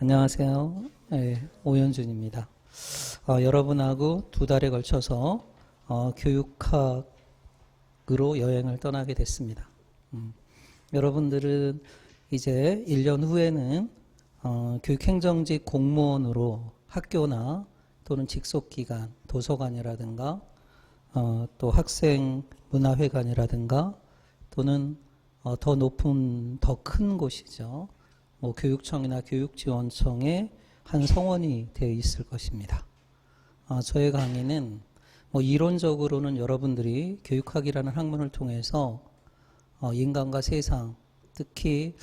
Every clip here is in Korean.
안녕하세요. 네, 오현준입니다. 여러분하고 2달에 걸쳐서 교육학으로 여행을 떠나게 됐습니다. 여러분들은 이제 1년 후에는 교육행정직 공무원으로 학교나 또는 직속기관, 도서관이라든가 또 학생문화회관이라든가 또는 더 높은, 더 큰 곳이죠. 뭐 교육청이나 교육지원청의 한 성원이 되어 있을 것입니다. 저의 강의는 뭐 이론적으로는 여러분들이 교육학이라는 학문을 통해서 인간과 세상, 특히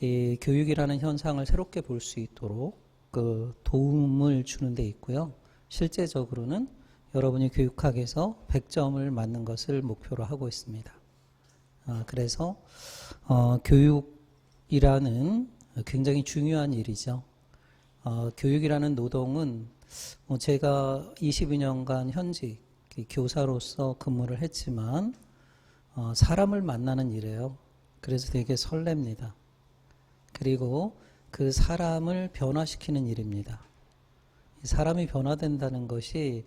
이 교육이라는 현상을 새롭게 볼 수 있도록 그 도움을 주는 데 있고요. 실제적으로는 여러분이 교육학에서 100점을 맞는 것을 목표로 하고 있습니다. 그래서 교육이라는 굉장히 중요한 일이죠. 교육이라는 노동은 제가 22년간 현직 교사로서 근무를 했지만 사람을 만나는 일이에요. 그래서 되게 설렙니다. 그리고 그 사람을 변화시키는 일입니다. 사람이 변화된다는 것이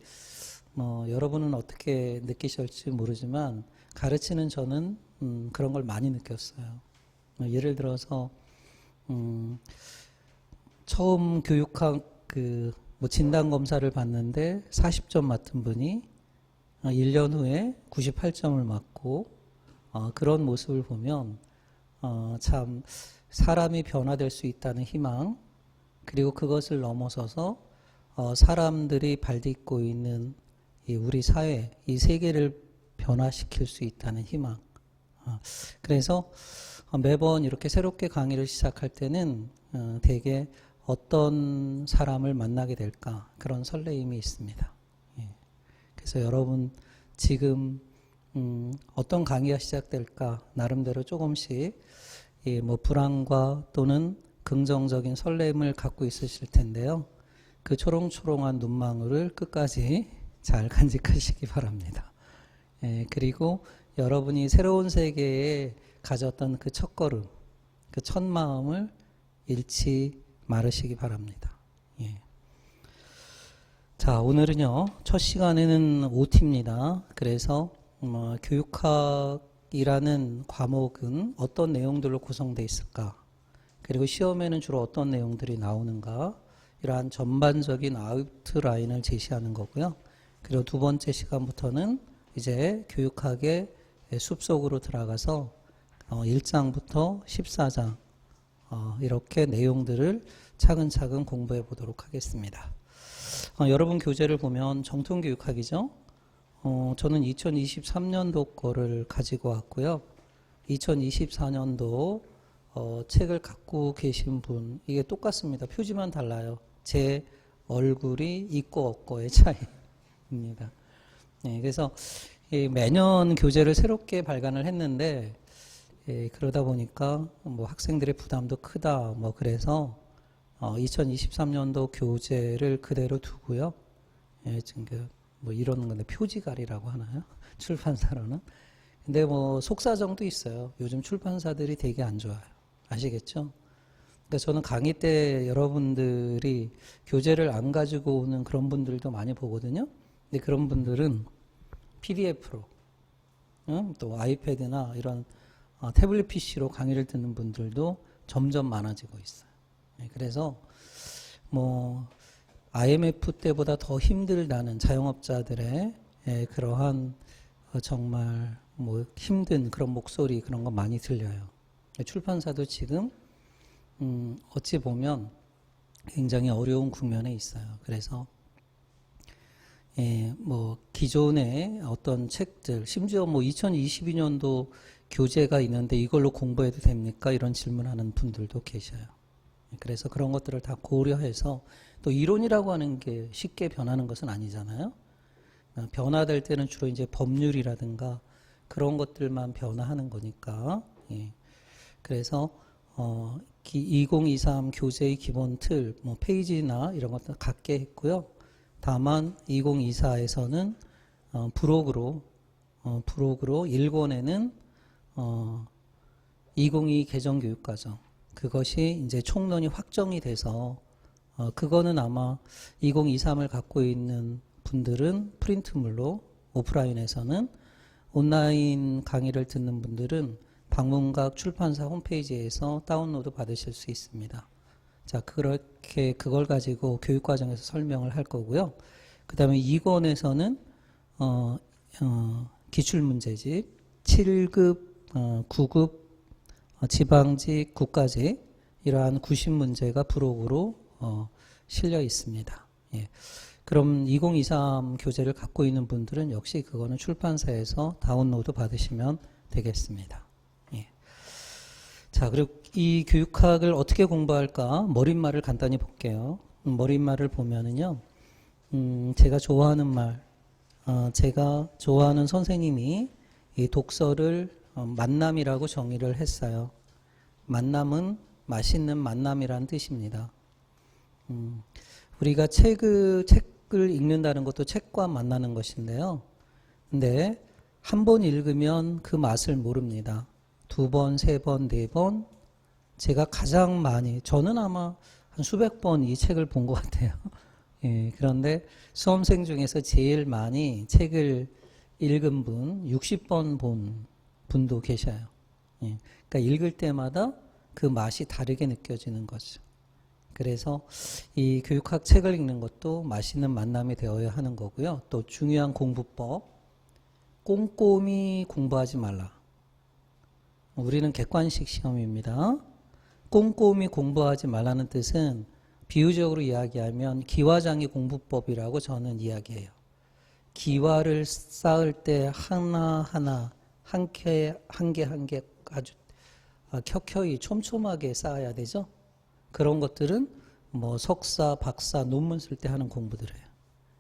여러분은 어떻게 느끼실지 모르지만 가르치는 저는 그런 걸 많이 느꼈어요. 예를 들어서 처음 교육학 진단 검사를 봤는데 40점 맞은 분이 1년 후에 98점을 맞고 그런 모습을 보면 참 사람이 변화될 수 있다는 희망, 그리고 그것을 넘어서서 사람들이 발딛고 있는 우리 사회, 이 세계를 변화시킬 수 있다는 희망. 그래서 매번 이렇게 새롭게 강의를 시작할 때는 되게 어떤 사람을 만나게 될까, 그런 설레임이 있습니다. 그래서 여러분 지금 어떤 강의가 시작될까 나름대로 조금씩 불안과 또는 긍정적인 설렘을 갖고 있으실 텐데요. 그 초롱초롱한 눈망울을 끝까지 잘 간직하시기 바랍니다. 그리고 여러분이 새로운 세계에 가졌던 그 첫걸음, 그 첫 마음을 잃지 말으시기 바랍니다. 자, 오늘은요, 첫 시간에는 OT입니다. 그래서 교육학이라는 과목은 어떤 내용들로 구성되어 있을까? 그리고 시험에는 주로 어떤 내용들이 나오는가? 이러한 전반적인 아웃라인을 제시하는 거고요. 그리고 두 번째 시간부터는 이제 교육학의 숲속으로 들어가서 1장부터 14장 이렇게 내용들을 차근차근 공부해 보도록 하겠습니다. 여러분 교재를 보면 정통교육학이죠. 저는 2023년도 거를 가지고 왔고요. 2024년도 책을 갖고 계신 분, 이게 똑같습니다. 표지만 달라요. 제 얼굴이 있고 없고의 차이입니다. 그래서 매년 교재를 새롭게 발간을 했는데 그러다 보니까 학생들의 부담도 크다 그래서 2023년도 교재를 그대로 두고요. 지금 이러는 건데 표지갈이라고 하나요? 출판사로는. 근데 속사정도 있어요. 요즘 출판사들이 되게 안 좋아요. 아시겠죠? 그러니까 저는 강의 때 여러분들이 교재를 안 가지고 오는 그런 분들도 많이 보거든요. 근데 그런 분들은 PDF로 또 아이패드나 이런 태블릿 PC로 강의를 듣는 분들도 점점 많아지고 있어요. 그래서 IMF 때보다 더 힘들다는 자영업자들의 그러한 정말 힘든 그런 목소리, 그런 거 많이 들려요. 출판사도 지금 어찌 보면 굉장히 어려운 국면에 있어요. 그래서 기존의 어떤 책들, 심지어 2022년도 교재가 있는데 이걸로 공부해도 됩니까? 이런 질문하는 분들도 계셔요. 그래서 그런 것들을 다 고려해서, 또 이론이라고 하는 게 쉽게 변하는 것은 아니잖아요. 변화될 때는 주로 이제 법률이라든가 그런 것들만 변화하는 거니까. 그래서 2023 교재의 기본 틀, 페이지나 이런 것들 갖게 했고요. 다만 2024에서는 부록으로 1권에는 2022 개정교육과정, 그것이 이제 총론이 확정이 돼서 그거는 아마 2023을 갖고 있는 분들은 프린트물로, 오프라인에서는, 온라인 강의를 듣는 분들은 방문각 출판사 홈페이지에서 다운로드 받으실 수 있습니다. 자, 그렇게 그걸 가지고 교육과정에서 설명을 할 거고요. 그 다음에 2권에서는 기출문제집, 7급, 9급, 지방직, 국가직 이러한 90문제가 부록으로 실려 있습니다. 예. 그럼 2023 교재를 갖고 있는 분들은 역시 그거는 출판사에서 다운로드 받으시면 되겠습니다. 예. 자, 그리고 이 교육학을 어떻게 공부할까? 머릿말을 간단히 볼게요. 머릿말을 보면은요, 제가 좋아하는 말, 제가 좋아하는 선생님이 이 독서를 만남이라고 정의를 했어요. 만남은 맛있는 만남이라는 뜻입니다. 우리가 책을 읽는다는 것도 책과 만나는 것인데요. 근데 한 번 읽으면 그 맛을 모릅니다. 2번, 3번, 4번, 제가 가장 많이, 저는 아마 한 수백 번 이 책을 본 것 같아요. 예, 그런데 수험생 중에서 제일 많이 책을 읽은 분, 60번 본 분도 계셔요. 예, 그러니까 읽을 때마다 그 맛이 다르게 느껴지는 거죠. 그래서 이 교육학 책을 읽는 것도 맛있는 만남이 되어야 하는 거고요. 또 중요한 공부법, 꼼꼼히 공부하지 말라. 우리는 객관식 시험입니다. 꼼꼼히 공부하지 말라는 뜻은 비유적으로 이야기하면 기와장이 공부법이라고 저는 이야기해요. 기와를 쌓을 때 하나하나 한 개 아주 켜켜이 촘촘하게 쌓아야 되죠. 그런 것들은 뭐 석사, 박사, 논문 쓸 때 하는 공부들이에요.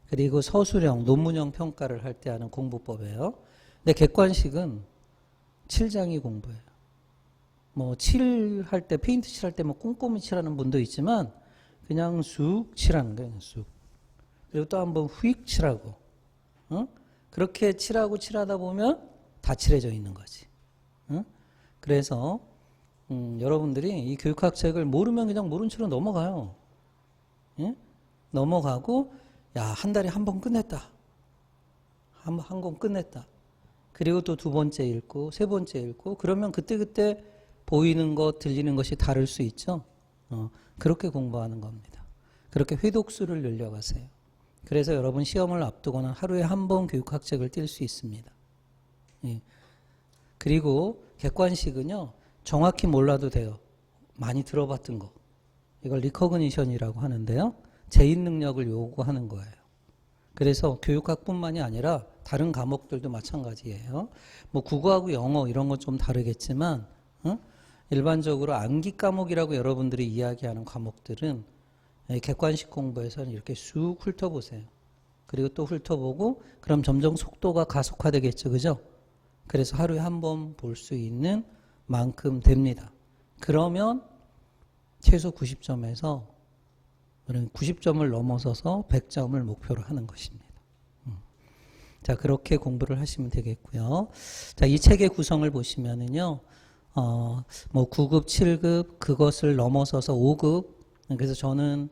그리고 서술형, 논문형 평가를 할 때 하는 공부법이에요. 근데 객관식은 칠장이 공부예요. 뭐 칠할 때, 페인트 칠할 때 뭐 꼼꼼히 칠하는 분도 있지만 그냥 쑥 칠하는 거예요. 쑥. 그리고 또 한번 후익 칠하고, 그렇게 칠하다 보면 다 칠해져 있는 거지. 그래서 여러분들이 이 교육학 책을 모르면 그냥 모른 채로 넘어가요. 예? 넘어가고, 야, 한 달에 한 번 끝냈다. 한 권 끝냈다. 그리고 또 2번째 읽고, 3번째 읽고, 그러면 그때그때 보이는 것, 들리는 것이 다를 수 있죠. 그렇게 공부하는 겁니다. 그렇게 회독수를 늘려가세요. 그래서 여러분 시험을 앞두고는 하루에 한 번 교육학 책을 뛸 수 있습니다. 예. 그리고 객관식은요, 정확히 몰라도 돼요. 많이 들어봤던 거. 이걸 리커그니션이라고 하는데요. 제인 능력을 요구하는 거예요. 그래서 교육학뿐만이 아니라 다른 과목들도 마찬가지예요. 뭐 국어하고 영어 이런 건 좀 다르겠지만 일반적으로 암기 과목이라고 여러분들이 이야기하는 과목들은 객관식 공부에서는 이렇게 쑥 훑어보세요. 그리고 또 훑어보고 그럼 점점 속도가 가속화되겠죠. 그죠? 그래서 하루에 한 번 볼 수 있는 만큼 됩니다. 그러면 최소 90점에서 90점을 넘어서서 100점을 목표로 하는 것입니다. 자, 그렇게 공부를 하시면 되겠고요. 자, 이 책의 구성을 보시면은요, 뭐 9급, 7급, 그것을 넘어서서 5급. 그래서 저는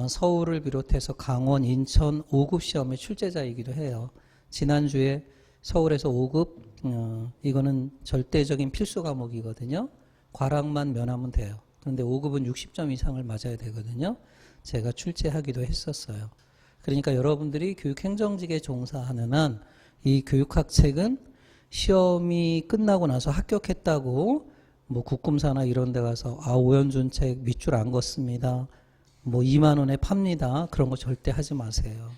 서울을 비롯해서 강원, 인천 5급 시험의 출제자이기도 해요. 지난주에 서울에서 5급, 이거는 절대적인 필수 과목이거든요. 과락만 면하면 돼요. 그런데 5급은 60점 이상을 맞아야 되거든요. 제가 출제하기도 했었어요. 그러니까 여러분들이 교육행정직에 종사하는 한 이 교육학 책은 시험이 끝나고 나서 합격했다고 뭐 국금사나 이런 데 가서 오연준 책 밑줄 안 걷습니다. 뭐 2만 원에 팝니다. 그런 거 절대 하지 마세요.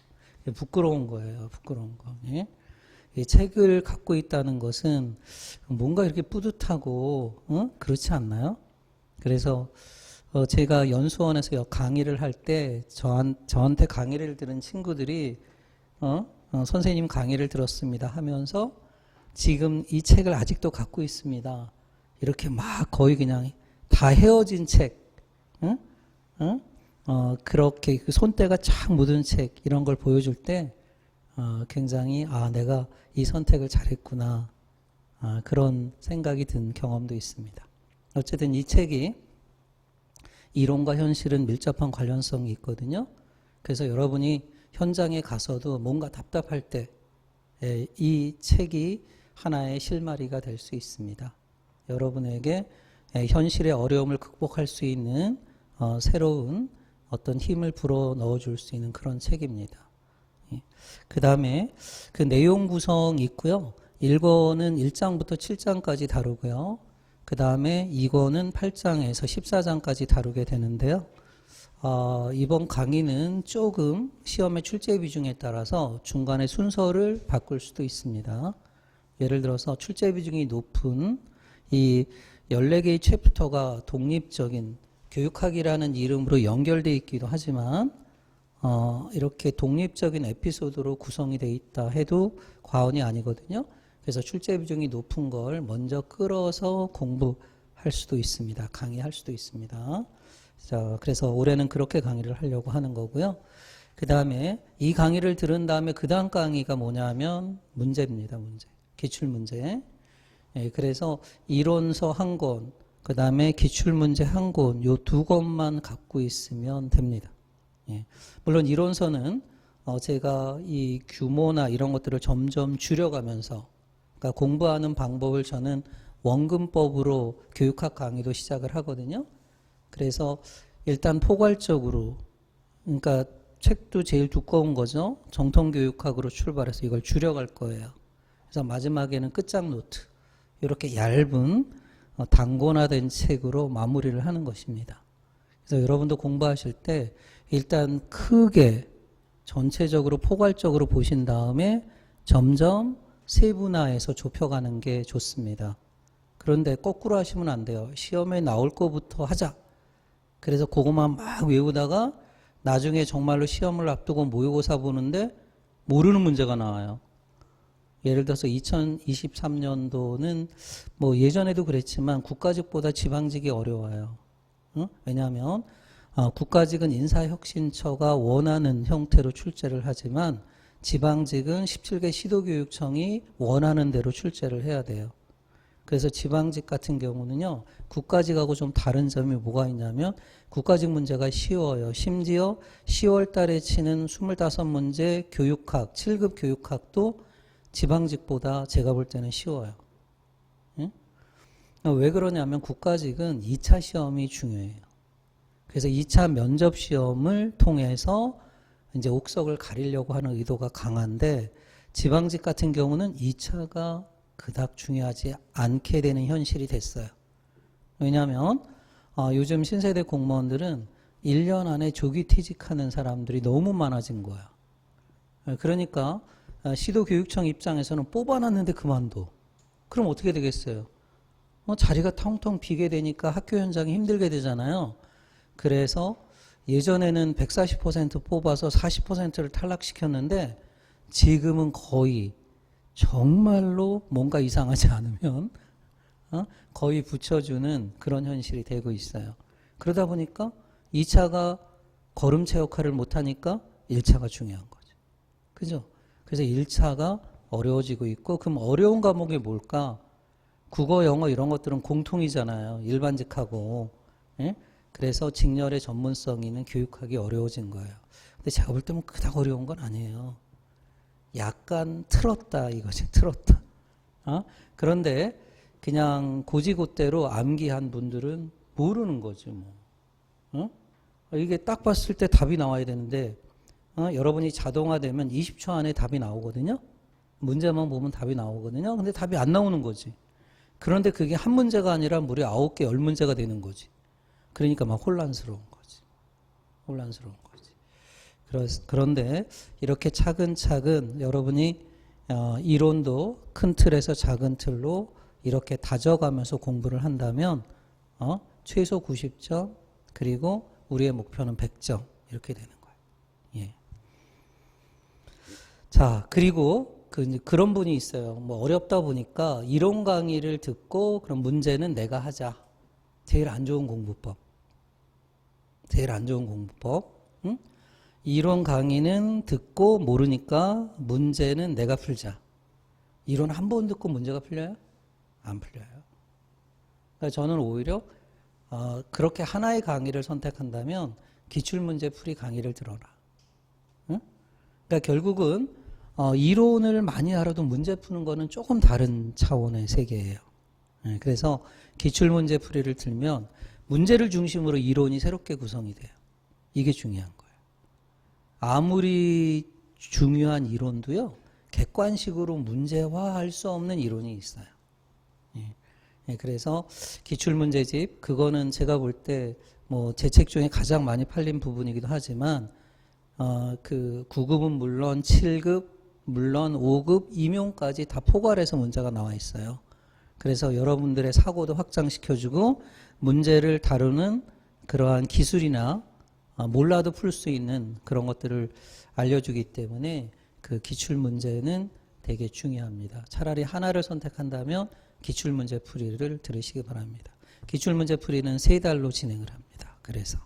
부끄러운 거예요. 부끄러운 거. 예? 이 책을 갖고 있다는 것은 뭔가 이렇게 뿌듯하고 그렇지 않나요? 그래서 제가 연수원에서 강의를 할 때 저한테 강의를 들은 친구들이 선생님 강의를 들었습니다 하면서 지금 이 책을 아직도 갖고 있습니다. 이렇게 막 거의 그냥 다 헤어진 책, 그렇게 그 손때가 쫙 묻은 책 이런 걸 보여줄 때 굉장히 내가 이 선택을 잘했구나 그런 생각이 든 경험도 있습니다. 어쨌든 이 책이 이론과 현실은 밀접한 관련성이 있거든요. 그래서 여러분이 현장에 가서도 뭔가 답답할 때 이 책이 하나의 실마리가 될 수 있습니다. 여러분에게 현실의 어려움을 극복할 수 있는 새로운 어떤 힘을 불어 넣어줄 수 있는 그런 책입니다. 그 다음에 그 내용 구성이 있고요. 1권은 1장부터 7장까지 다루고요. 그 다음에 2권은 8장에서 14장까지 다루게 되는데요. 이번 강의는 조금 시험의 출제 비중에 따라서 중간에 순서를 바꿀 수도 있습니다. 예를 들어서 출제 비중이 높은 이 14개의 챕터가 독립적인 교육학이라는 이름으로 연결되어 있기도 하지만 이렇게 독립적인 에피소드로 구성이 되어 있다 해도 과언이 아니거든요. 그래서 출제 비중이 높은 걸 먼저 끌어서 공부할 수도 있습니다. 강의할 수도 있습니다. 자, 그래서 올해는 그렇게 강의를 하려고 하는 거고요. 그 다음에 이 강의를 들은 다음에 그 다음 강의가 뭐냐면 문제입니다. 문제. 기출문제. 그래서 이론서 한 권, 그 다음에 기출문제 한 권, 요 두 권만 갖고 있으면 됩니다. 물론 이론서는 제가 이 규모나 이런 것들을 점점 줄여가면서 그러니까 공부하는 방법을 저는 원근법으로 교육학 강의도 시작을 하거든요. 그래서 일단 포괄적으로 그러니까 책도 제일 두꺼운 거죠. 정통교육학으로 출발해서 이걸 줄여갈 거예요. 그래서 마지막에는 끝장 노트 이렇게 얇은 단권화된 책으로 마무리를 하는 것입니다. 그래서 여러분도 공부하실 때 일단 크게 전체적으로 포괄적으로 보신 다음에 점점 세분화해서 좁혀가는 게 좋습니다. 그런데 거꾸로 하시면 안 돼요. 시험에 나올 거부터 하자. 그래서 그것만 막 외우다가 나중에 정말로 시험을 앞두고 모의고사 보는데 모르는 문제가 나와요. 예를 들어서 2023년도는 뭐 예전에도 그랬지만 국가직보다 지방직이 어려워요. 왜냐하면 국가직은 인사혁신처가 원하는 형태로 출제를 하지만 지방직은 17개 시도교육청이 원하는 대로 출제를 해야 돼요. 그래서 지방직 같은 경우는요, 국가직하고 좀 다른 점이 뭐가 있냐면 국가직 문제가 쉬워요. 심지어 10월 달에 치는 25문제 교육학, 7급 교육학도 지방직보다 제가 볼 때는 쉬워요. 응? 왜 그러냐면 국가직은 2차 시험이 중요해요. 그래서 2차 면접 시험을 통해서 이제 옥석을 가리려고 하는 의도가 강한데 지방직 같은 경우는 2차가 그닥 중요하지 않게 되는 현실이 됐어요. 왜냐하면 요즘 신세대 공무원들은 1년 안에 조기 퇴직하는 사람들이 너무 많아진 거야. 그러니까 시도교육청 입장에서는 뽑아놨는데 그만둬. 그럼 어떻게 되겠어요? 자리가 텅텅 비게 되니까 학교 현장이 힘들게 되잖아요. 그래서 예전에는 140% 뽑아서 40%를 탈락시켰는데 지금은 거의 정말로 뭔가 이상하지 않으면 거의 붙여주는 그런 현실이 되고 있어요. 그러다 보니까 2차가 걸음체 역할을 못하니까 1차가 중요한 거죠. 그죠? 그래서 1차가 어려워지고 있고 그럼 어려운 과목이 뭘까? 국어, 영어 이런 것들은 공통이잖아요. 일반직하고. 예? 그래서 직렬의 전문성이 있는 교육학이 어려워진 거예요. 근데 제가 볼 때는 그닥 어려운 건 아니에요. 약간 틀었다 이거지. 틀었다. 그런데 그냥 고지고대로 암기한 분들은 모르는 거지 뭐. 이게 딱 봤을 때 답이 나와야 되는데 여러분이 자동화되면 20초 안에 답이 나오거든요. 문제만 보면 답이 나오거든요. 근데 답이 안 나오는 거지. 그런데 그게 한 문제가 아니라 무려 9개, 10문제가 되는 거지. 그러니까 막 혼란스러운 거지. 혼란스러운 거지. 그런데 이렇게 차근차근 여러분이 이론도 큰 틀에서 작은 틀로 이렇게 다져가면서 공부를 한다면 최소 90점 그리고 우리의 목표는 100점 이렇게 되는 거예요. 예. 자, 그리고 그런 분이 있어요. 뭐 어렵다 보니까 이론 강의를 듣고 그럼 문제는 내가 하자. 제일 안 좋은 공부법. 제일 안 좋은 공부법. 응? 이론 강의는 듣고 모르니까 문제는 내가 풀자. 이론 한 번 듣고 문제가 풀려요? 안 풀려요. 그러니까 저는 오히려 그렇게 하나의 강의를 선택한다면 기출문제 풀이 강의를 들어라. 응? 그러니까 결국은 이론을 많이 알아도 문제 푸는 거는 조금 다른 차원의 세계예요. 네, 그래서 기출문제 풀이를 들면 문제를 중심으로 이론이 새롭게 구성이 돼요. 이게 중요한 거예요. 아무리 중요한 이론도요, 객관식으로 문제화할 수 없는 이론이 있어요. 그래서 기출문제집, 그거는 제가 볼 때 뭐 제 책 중에 가장 많이 팔린 부분이기도 하지만 그 9급은 물론 7급, 물론 5급, 임용까지 다 포괄해서 문제가 나와 있어요. 그래서 여러분들의 사고도 확장시켜주고 문제를 다루는 그러한 기술이나 몰라도 풀 수 있는 그런 것들을 알려주기 때문에 그 기출문제는 되게 중요합니다. 차라리 하나를 선택한다면 기출문제 풀이를 들으시기 바랍니다. 기출문제 풀이는 3달로 진행을 합니다. 그래서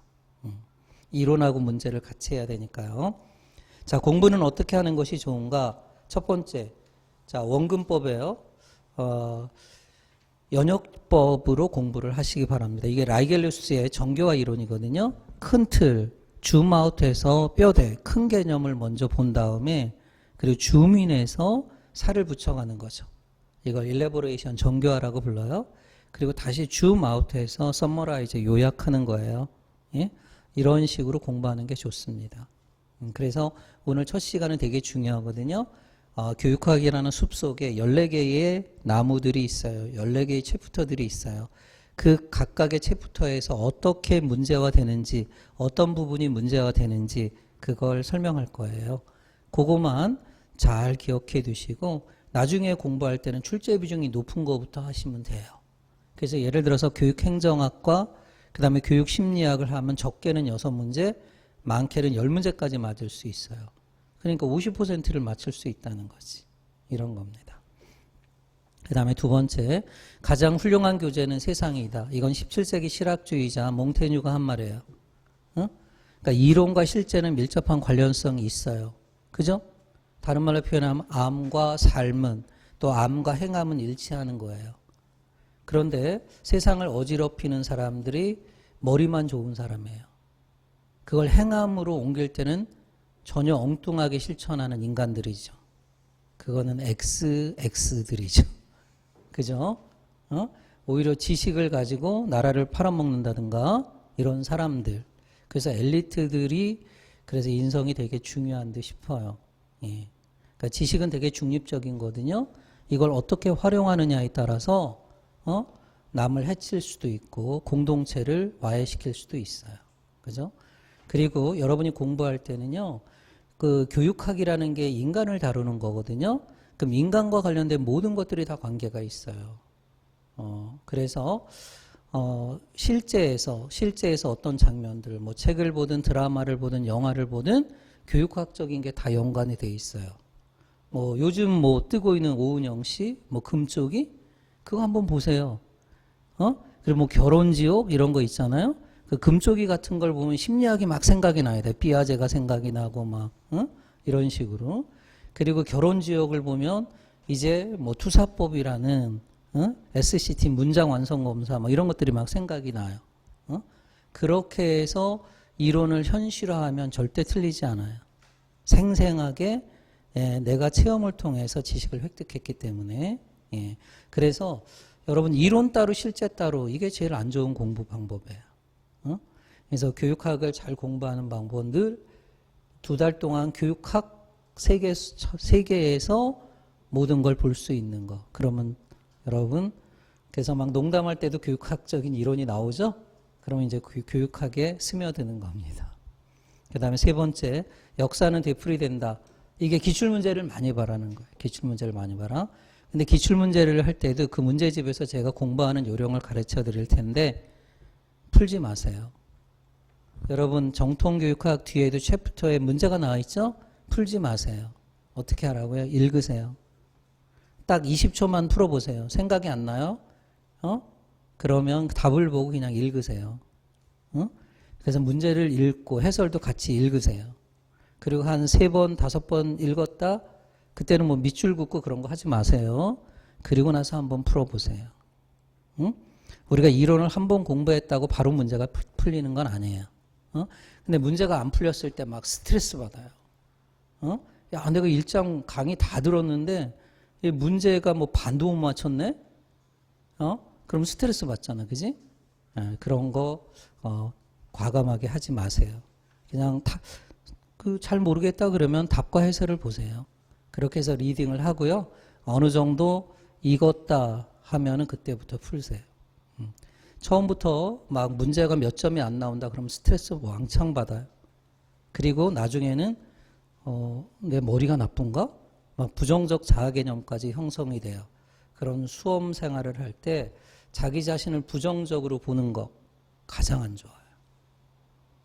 이론하고 문제를 같이 해야 되니까요. 자, 공부는 어떻게 하는 것이 좋은가? 첫 번째, 자, 원근법에요. 연역법으로 공부를 하시기 바랍니다. 이게 라이겔루스의 정교화 이론이거든요. 큰 틀, 줌아웃해서 뼈대, 큰 개념을 먼저 본 다음에 그리고 줌인해서 살을 붙여가는 거죠. 이걸 일레보레이션 정교화라고 불러요. 그리고 다시 줌아웃해서 썸머라이즈 요약하는 거예요. 예? 이런 식으로 공부하는 게 좋습니다. 그래서 오늘 첫 시간은 되게 중요하거든요. 교육학이라는 숲속에 14개의 나무들이 있어요. 14개의 챕터들이 있어요. 그 각각의 챕터에서 어떻게 문제화 되는지, 어떤 부분이 문제화 되는지 그걸 설명할 거예요. 그거만 잘 기억해 두시고 나중에 공부할 때는 출제 비중이 높은 거부터 하시면 돼요. 그래서 예를 들어서 교육행정학과 그 다음에 교육심리학을 하면 적게는 6문제, 많게는 10문제까지 맞을 수 있어요. 그러니까 50%를 맞출 수 있다는 거지. 이런 겁니다. 그 다음에 두 번째, 가장 훌륭한 교재는 세상이다. 이건 17세기 실학주의자 몽테뉴가 한 말이에요. 그러니까 이론과 실제는 밀접한 관련성이 있어요. 그죠? 다른 말로 표현하면 암과 삶은, 또 암과 행함은 일치하는 거예요. 그런데 세상을 어지럽히는 사람들이 머리만 좋은 사람이에요. 그걸 행함으로 옮길 때는 전혀 엉뚱하게 실천하는 인간들이죠. 그거는 XX들이죠. 그죠? 오히려 지식을 가지고 나라를 팔아먹는다든가 이런 사람들. 그래서 엘리트들이 그래서 인성이 되게 중요한 듯 싶어요. 예. 그러니까 지식은 되게 중립적인 거거든요. 이걸 어떻게 활용하느냐에 따라서 남을 해칠 수도 있고 공동체를 와해시킬 수도 있어요. 그죠? 그리고 여러분이 공부할 때는요. 그 교육학이라는 게 인간을 다루는 거거든요. 그럼 인간과 관련된 모든 것들이 다 관계가 있어요. 그래서 실제에서 어떤 장면들, 뭐 책을 보든 드라마를 보든 영화를 보든 교육학적인 게 다 연관이 돼 있어요. 뭐 요즘 뭐 뜨고 있는 오은영 씨, 뭐 금쪽이 그거 한번 보세요. 그리고 뭐 결혼지옥 이런 거 있잖아요. 그 금쪽이 같은 걸 보면 심리학이 막 생각이 나야 돼. 삐아제가 생각이 나고 막 이런 식으로. 그리고 결혼지옥을 보면 이제 뭐 투사법이라는 SCT 문장 완성 검사 뭐 이런 것들이 막 생각이 나요. 그렇게 해서 이론을 현실화하면 절대 틀리지 않아요. 생생하게 내가 체험을 통해서 지식을 획득했기 때문에. 그래서 여러분 이론 따로 실제 따로 이게 제일 안 좋은 공부 방법이에요. 그래서 교육학을 잘 공부하는 방법은 늘 2달 동안 교육학 세계에서 모든 걸 볼 수 있는 거. 그러면 여러분 그래서 막 농담할 때도 교육학적인 이론이 나오죠. 그러면 이제 교육학에 스며드는 겁니다. 그 다음에 세 번째, 역사는 되풀이된다. 이게 기출문제를 많이 봐라는 거예요. 기출문제를 많이 봐라. 근데 기출문제를 할 때도 그 문제집에서 제가 공부하는 요령을 가르쳐 드릴 텐데 풀지 마세요. 여러분 정통교육학 뒤에도 챕터에 문제가 나와 있죠? 풀지 마세요. 어떻게 하라고요? 읽으세요. 딱 20초만 풀어보세요. 생각이 안 나요? 그러면 답을 보고 그냥 읽으세요. 그래서 문제를 읽고 해설도 같이 읽으세요. 그리고 한 3번, 5번 읽었다? 그때는 뭐 밑줄 긋고 그런 거 하지 마세요. 그리고 나서 한번 풀어보세요. 우리가 이론을 한 번 공부했다고 바로 문제가 풀리는 건 아니에요. 근데 문제가 안 풀렸을 때 막 스트레스 받아요. 야, 내가 1장 강의 다 들었는데 이 문제가 뭐 반도 못 맞췄네? 그럼 스트레스 받잖아, 그지? 그런 거 과감하게 하지 마세요. 그냥 잘 모르겠다 그러면 답과 해설을 보세요. 그렇게 해서 리딩을 하고요. 어느 정도 익었다 하면은 그때부터 풀세요. 처음부터 막 문제가 몇 점이 안 나온다 그러면 스트레스 왕창 받아요. 그리고 나중에는 내 머리가 나쁜가? 막 부정적 자아 개념까지 형성이 돼요. 그런 수험 생활을 할 때 자기 자신을 부정적으로 보는 거 가장 안 좋아요.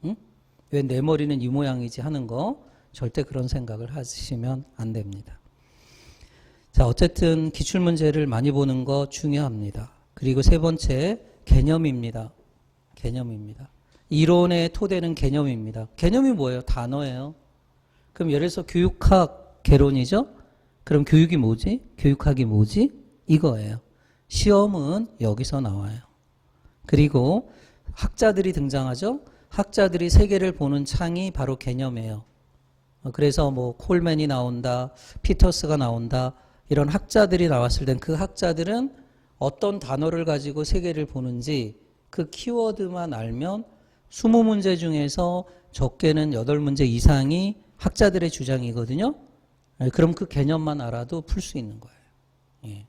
응? 왜 내 머리는 이 모양이지 하는 거 절대 그런 생각을 하시면 안 됩니다. 자, 어쨌든 기출문제를 많이 보는 거 중요합니다. 그리고 세 번째, 개념입니다. 개념입니다. 이론의 토대는 개념입니다. 개념이 뭐예요? 단어예요. 그럼 예를 들어서 교육학 개론이죠? 그럼 교육이 뭐지? 교육학이 뭐지? 이거예요. 시험은 여기서 나와요. 그리고 학자들이 등장하죠? 학자들이 세계를 보는 창이 바로 개념이에요. 그래서 뭐 콜맨이 나온다, 피터스가 나온다, 이런 학자들이 나왔을 땐 그 학자들은 어떤 단어를 가지고 세계를 보는지 그 키워드만 알면 20문제 중에서 적게는 8문제 이상이 학자들의 주장이거든요. 그럼 그 개념만 알아도 풀 수 있는 거예요. 예.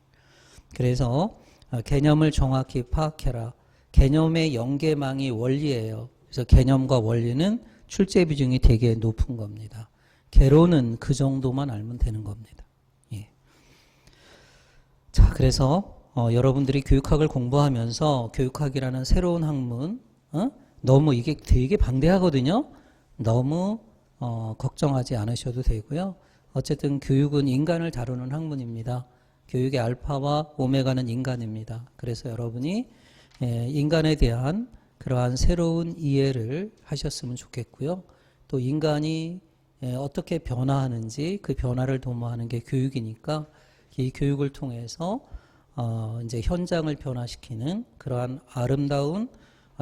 그래서 개념을 정확히 파악해라. 개념의 연계망이 원리예요. 그래서 개념과 원리는 출제 비중이 되게 높은 겁니다. 개론은 그 정도만 알면 되는 겁니다. 예. 자, 그래서 여러분들이 교육학을 공부하면서 교육학이라는 새로운 학문, 너무 이게 되게 방대하거든요. 너무 걱정하지 않으셔도 되고요. 어쨌든 교육은 인간을 다루는 학문입니다. 교육의 알파와 오메가는 인간입니다. 그래서 여러분이 인간에 대한 그러한 새로운 이해를 하셨으면 좋겠고요. 또 인간이 어떻게 변화하는지 그 변화를 도모하는 게 교육이니까 이 교육을 통해서 이제 현장을 변화시키는 그러한 아름다운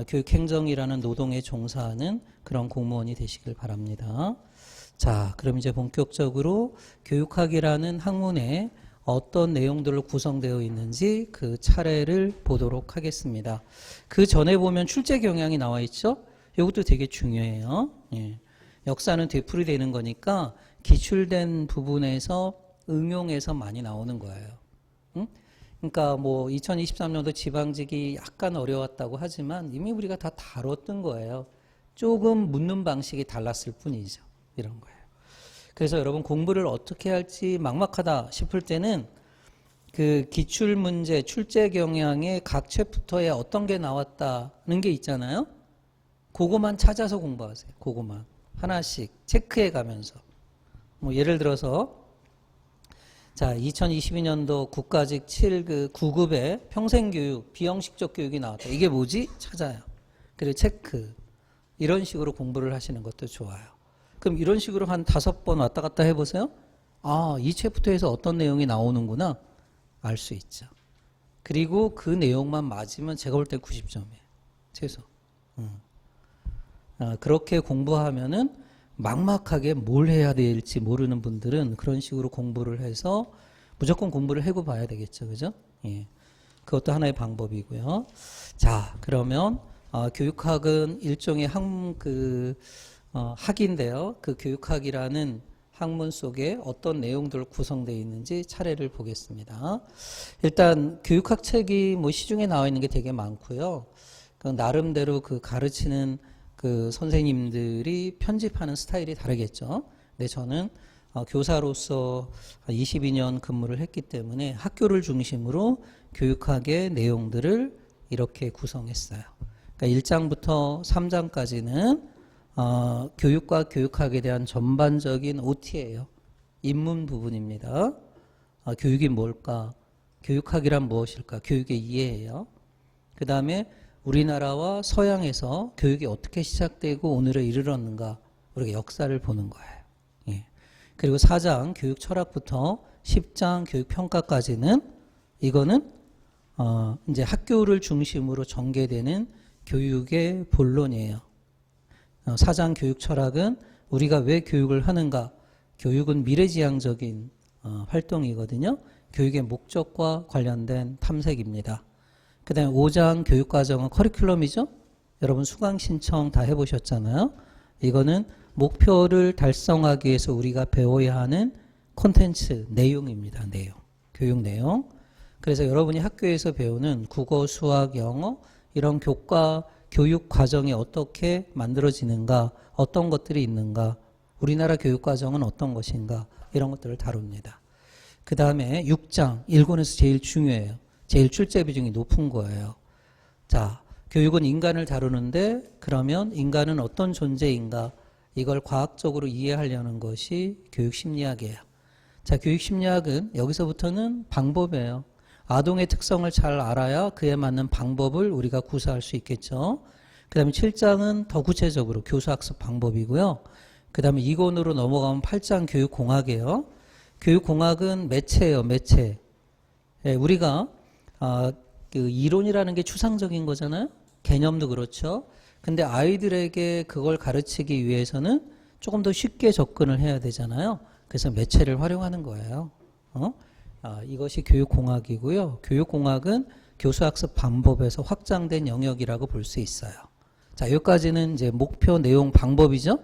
교육행정이라는 노동에 종사하는 그런 공무원이 되시길 바랍니다. 자, 그럼 이제 본격적으로 교육학이라는 학문에 어떤 내용들로 구성되어 있는지 그 차례를 보도록 하겠습니다. 그 전에 보면 출제 경향이 나와 있죠? 이것도 되게 중요해요. 예. 역사는 되풀이되는 거니까 기출된 부분에서 응용해서 많이 나오는 거예요. 응? 그러니까 뭐 2023년도 지방직이 약간 어려웠다고 하지만 이미 우리가 다 다뤘던 거예요. 조금 묻는 방식이 달랐을 뿐이죠. 이런 거예요. 그래서 여러분 공부를 어떻게 할지 막막하다 싶을 때는 그 기출문제 출제 경향의 각 챕터에 어떤 게 나왔다는 게 있잖아요. 그거만 찾아서 공부하세요. 그거만 하나씩 체크해 가면서 뭐 예를 들어서 자, 2022년도 국가직 7그 9급의 평생교육, 비형식적 교육이 나왔다. 이게 뭐지? 찾아요. 그리고 체크. 이런 식으로 공부를 하시는 것도 좋아요. 그럼 이런 식으로 한 5번 왔다 갔다 해보세요. 아, 이 챕터에서 어떤 내용이 나오는구나. 알 수 있죠. 그리고 그 내용만 맞으면 제가 볼 때 90점이에요. 최소. 그렇게 공부하면은 막막하게 뭘 해야 될지 모르는 분들은 그런 식으로 공부를 해서 무조건 공부를 해고 봐야 되겠죠. 그죠? 예. 그것도 하나의 방법이고요. 자, 그러면 교육학은 일종의 학인데요. 그 교육학이라는 학문 속에 어떤 내용들 구성되어 있는지 차례를 보겠습니다. 일단 교육학 책이 뭐 시중에 나와 있는 게 되게 많고요. 그 나름대로 그 가르치는 그 선생님들이 편집하는 스타일이 다르겠죠. 근데 저는 교사로서 22년 근무를 했기 때문에 학교를 중심으로 교육학의 내용들을 이렇게 구성했어요. 그러니까 1장부터 3장까지는 교육과 교육학에 대한 전반적인 OT예요. 입문 부분입니다. 교육이 뭘까? 교육학이란 무엇일까? 교육의 이해예요. 그 다음에 우리나라와 서양에서 교육이 어떻게 시작되고 오늘에 이르렀는가 우리가 역사를 보는 거예요. 예. 그리고 4장 교육 철학부터 10장 교육 평가까지는 이거는 이제 학교를 중심으로 전개되는 교육의 본론이에요. 사장 교육 철학은 우리가 왜 교육을 하는가? 교육은 미래지향적인 활동이거든요. 교육의 목적과 관련된 탐색입니다. 그 다음에 5장 교육과정은 커리큘럼이죠. 여러분 수강 신청 다 해보셨잖아요. 이거는 목표를 달성하기 위해서 우리가 배워야 하는 콘텐츠, 내용입니다. 내용, 교육 내용. 그래서 여러분이 학교에서 배우는 국어, 수학, 영어 이런 교육 과정이 어떻게 만들어지는가, 어떤 것들이 있는가, 우리나라 교육 과정은 어떤 것인가 이런 것들을 다룹니다. 그 다음에 6장, 1권에서 제일 중요해요. 제일 출제 비중이 높은 거예요. 자, 교육은 인간을 다루는데 그러면 인간은 어떤 존재인가 이걸 과학적으로 이해하려는 것이 교육심리학이에요. 자, 교육심리학은 여기서부터는 방법이에요. 아동의 특성을 잘 알아야 그에 맞는 방법을 우리가 구사할 수 있겠죠. 그 다음에 7장은 더 구체적으로 교수학습 방법이고요. 그 다음에 2권으로 넘어가면 8장 교육공학이에요. 교육공학은 매체예요. 매체. 예, 우리가 그 이론이라는 게 추상적인 거잖아요. 개념도 그렇죠. 근데 아이들에게 그걸 가르치기 위해서는 조금 더 쉽게 접근을 해야 되잖아요. 그래서 매체를 활용하는 거예요. 이것이 교육공학이고요. 교육공학은 교수학습 방법에서 확장된 영역이라고 볼 수 있어요. 자, 여기까지는 이제 목표, 내용, 방법이죠.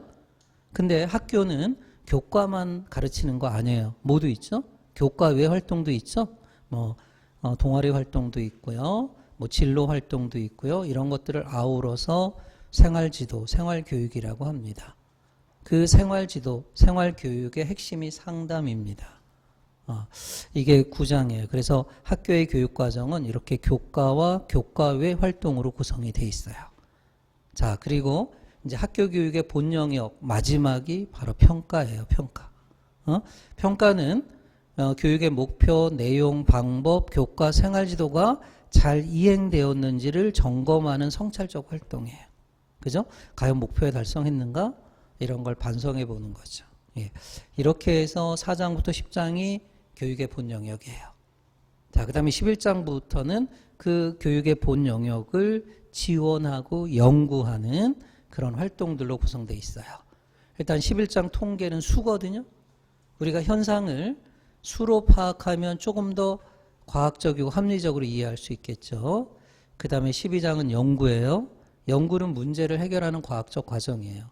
근데 학교는 교과만 가르치는 거 아니에요. 모두 있죠. 교과 외 활동도 있죠. 동아리 활동도 있고요. 진로 활동도 있고요. 이런 것들을 아우러서 생활지도, 생활교육이라고 합니다. 그 생활지도, 생활교육의 핵심이 상담입니다. 이게 9장이에요. 그래서 학교의 교육과정은 이렇게 교과와 교과 외 활동으로 구성이 돼 있어요. 자, 그리고 이제 학교 교육의 본 영역 마지막이 바로 평가예요. 평가. 평가는 교육의 목표, 내용, 방법, 교과, 생활지도가 잘 이행되었는지를 점검하는 성찰적 활동이에요. 그죠? 과연 목표에 달성했는가? 이런 걸 반성해 보는 거죠. 예. 이렇게 해서 4장부터 10장이 교육의 본 영역이에요. 자, 그 다음에 11장부터는 그 교육의 본 영역을 지원하고 연구하는 그런 활동들로 구성되어 있어요. 일단 11장 통계는 수거든요. 우리가 현상을 수로 파악하면 조금 더 과학적이고 합리적으로 이해할 수 있겠죠. 그 다음에 12장은 연구예요. 연구는 문제를 해결하는 과학적 과정이에요.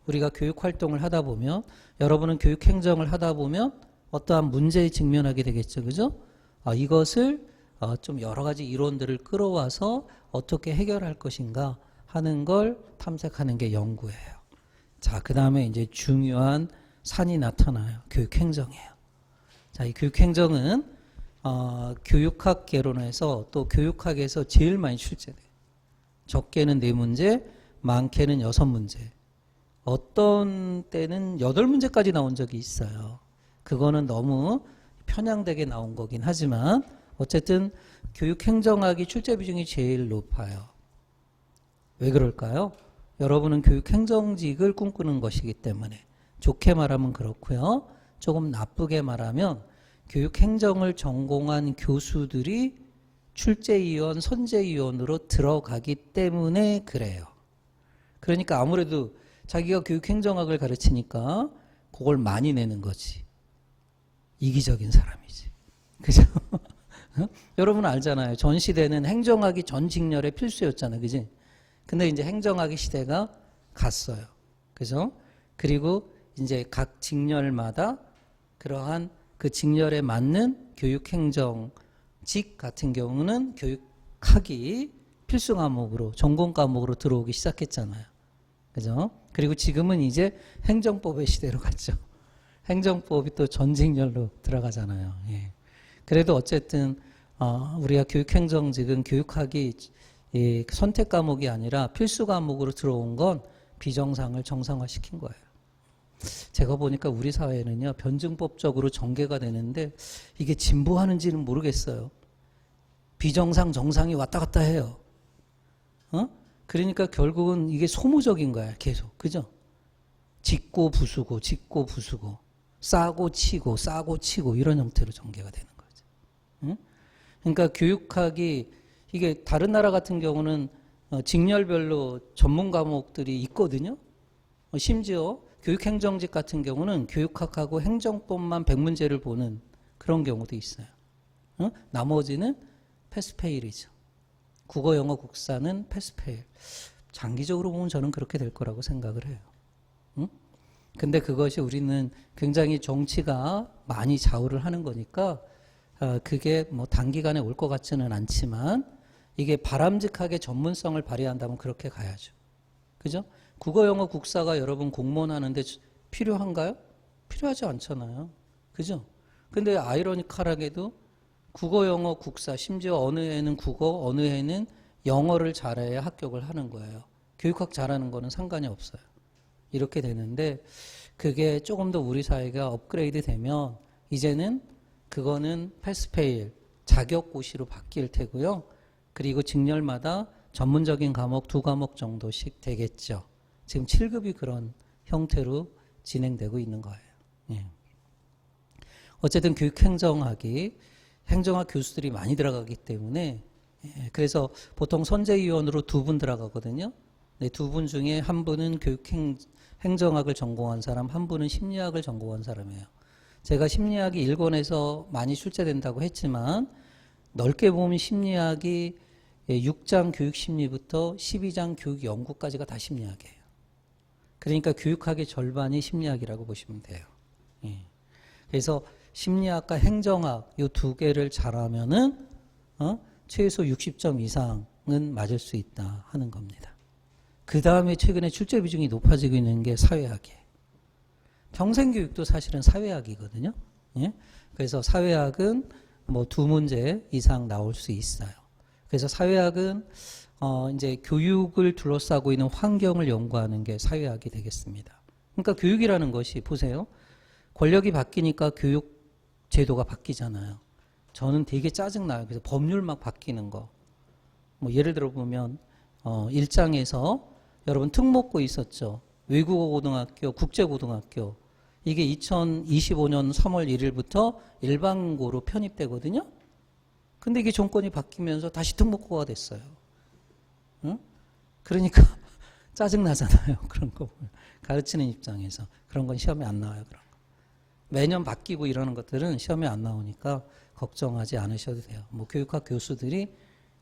우리가 교육활동을 하다 보면, 여러분은 교육행정을 하다 보면 어떠한 문제에 직면하게 되겠죠. 그죠? 이것을 좀 여러 가지 이론들을 끌어와서 어떻게 해결할 것인가 하는 걸 탐색하는 게 연구예요. 자, 그 다음에 이제 중요한 산이 나타나요. 교육행정이에요. 자, 이 교육행정은 교육학 개론에서 또 교육학에서 제일 많이 출제돼요. 적게는 4문제, 많게는 6문제. 어떤 때는 8문제까지 나온 적이 있어요. 그거는 너무 편향되게 나온 거긴 하지만 어쨌든 교육행정학이 출제 비중이 제일 높아요. 왜 그럴까요? 여러분은 교육행정직을 꿈꾸는 것이기 때문에. 좋게 말하면 그렇고요. 조금 나쁘게 말하면 교육행정을 전공한 교수들이 출제위원, 선제위원으로 들어가기 때문에 그래요. 그러니까 아무래도 자기가 교육행정학을 가르치니까 그걸 많이 내는 거지. 이기적인 사람이지. 그죠? 여러분 알잖아요. 전 시대는 행정학이 전 직렬의 필수였잖아요. 그지? 근데 이제 행정학의 시대가 갔어요. 그죠? 그리고 이제 각 직렬마다 그러한 그 직렬에 맞는 교육행정직 같은 경우는 교육학이 필수 과목으로, 전공 과목으로 들어오기 시작했잖아요. 그죠? 그리고 지금은 이제 행정법의 시대로 갔죠. 행정법이 또 전직렬로 들어가잖아요. 예. 그래도 어쨌든 우리가 교육행정직은 교육학이 선택 과목이 아니라 필수 과목으로 들어온 건 비정상을 정상화시킨 거예요. 제가 보니까 우리 사회는요, 변증법적으로 전개가 되는데 이게 진보하는지는 모르겠어요. 비정상, 정상이 왔다 갔다 해요. 그러니까 결국은 이게 소모적인 거야, 계속. 그죠? 짓고 부수고, 짓고 부수고, 싸고 치고, 싸고 치고, 이런 형태로 전개가 되는 거죠. 그러니까 교육학이 이게 다른 나라 같은 경우는 직렬별로 전문 과목들이 있거든요. 심지어 교육행정직 같은 경우는 교육학하고 행정법만 100문제를 보는 그런 경우도 있어요. 나머지는 패스페일이죠. 국어, 영어, 국사는 패스페일. 장기적으로 보면 저는 그렇게 될 거라고 생각을 해요. 근데 그것이 우리는 굉장히 정치가 많이 좌우를 하는 거니까 그게 뭐 단기간에 올 것 같지는 않지만 이게 바람직하게 전문성을 발휘한다면 그렇게 가야죠. 그죠? 국어, 영어, 국사가 여러분 공무원 하는데 필요한가요? 필요하지 않잖아요. 그죠? 근데 아이러니컬하게도 국어, 영어, 국사, 심지어 어느 해는 국어, 어느 해는 영어를 잘해야 합격을 하는 거예요. 교육학 잘하는 거는 상관이 없어요. 이렇게 되는데 그게 조금 더 우리 사회가 업그레이드 되면 이제는 그거는 패스페일, 자격고시로 바뀔 테고요. 그리고 직렬마다 전문적인 과목 2과목 정도씩 되겠죠. 지금 7급이 그런 형태로 진행되고 있는 거예요. 예. 어쨌든 교육행정학이 행정학 교수들이 많이 들어가기 때문에 그래서 보통 선재위원으로 2분 들어가거든요. 네, 2분 중에 한 분은 행정학을 전공한 사람, 한 분은 심리학을 전공한 사람이에요. 제가 심리학이 일권에서 많이 출제된다고 했지만 넓게 보면 심리학이 6장 교육심리부터 12장 교육연구까지가 다 심리학이에요. 그러니까 교육학의 절반이 심리학이라고 보시면 돼요. 예. 그래서 심리학과 행정학 이 2개를 잘하면은 최소 60점 이상은 맞을 수 있다 하는 겁니다. 그 다음에 최근에 출제 비중이 높아지고 있는 게 사회학이에요. 평생교육도 사실은 사회학이거든요. 예? 그래서 사회학은 뭐 2문제 이상 나올 수 있어요. 그래서 사회학은 이제 교육을 둘러싸고 있는 환경을 연구하는 게 사회학이 되겠습니다. 그러니까 교육이라는 것이 보세요. 권력이 바뀌니까 교육 제도가 바뀌잖아요. 저는 되게 짜증나요. 그래서 법률 막 바뀌는 거. 뭐 예를 들어 보면 1장에서 여러분 특목고 있었죠. 외국어 고등학교, 국제 고등학교. 이게 2025년 3월 1일부터 일반고로 편입되거든요. 근데 이게 정권이 바뀌면서 다시 특목고가 됐어요. 응? 그러니까 짜증나잖아요. 그런 거 보면. 가르치는 입장에서. 그런 건 시험에 안 나와요. 그런 거. 매년 바뀌고 이러는 것들은 시험에 안 나오니까 걱정하지 않으셔도 돼요. 뭐 교육학 교수들이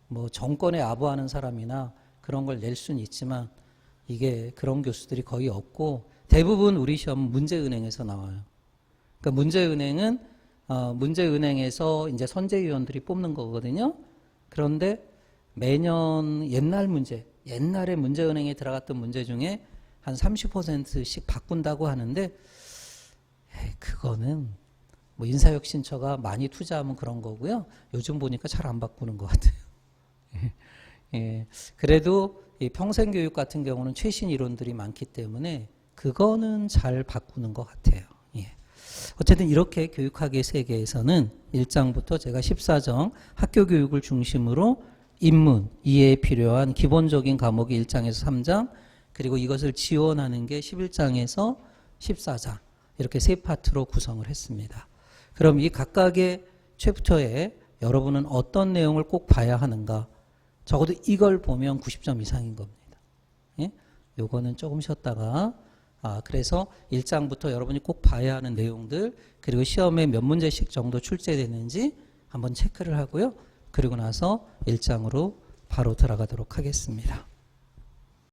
뭐 정권에 아부하는 사람이나 그런 걸 낼 수는 있지만 이게 그런 교수들이 거의 없고 대부분 우리 시험 문제은행에서 나와요. 그러니까 문제은행에서 이제 선재위원들이 뽑는 거거든요. 그런데 매년 옛날에 문제은행에 들어갔던 문제 중에 한 30%씩 바꾼다고 하는데 그거는 뭐 인사혁신처가 많이 투자하면 그런 거고요. 요즘 보니까 잘 안 바꾸는 것 같아요. 예, 그래도 이 평생교육 같은 경우는 최신 이론들이 많기 때문에 그거는 잘 바꾸는 것 같아요. 예. 어쨌든 이렇게 교육학의 세계에서는 1장부터 제가 14정 학교교육을 중심으로 인문, 이해에 필요한 기본적인 과목이 1장에서 3장, 그리고 이것을 지원하는 게 11장에서 14장 이렇게 세 파트로 구성을 했습니다. 그럼 이 각각의 챕터에 여러분은 어떤 내용을 꼭 봐야 하는가? 적어도 이걸 보면 90점 이상인 겁니다. 예? 요거는 조금 쉬었다가 그래서 1장부터 여러분이 꼭 봐야 하는 내용들 그리고 시험에 몇 문제씩 정도 출제되는지 한번 체크를 하고요. 그리고 나서 1장으로 바로 들어가도록 하겠습니다.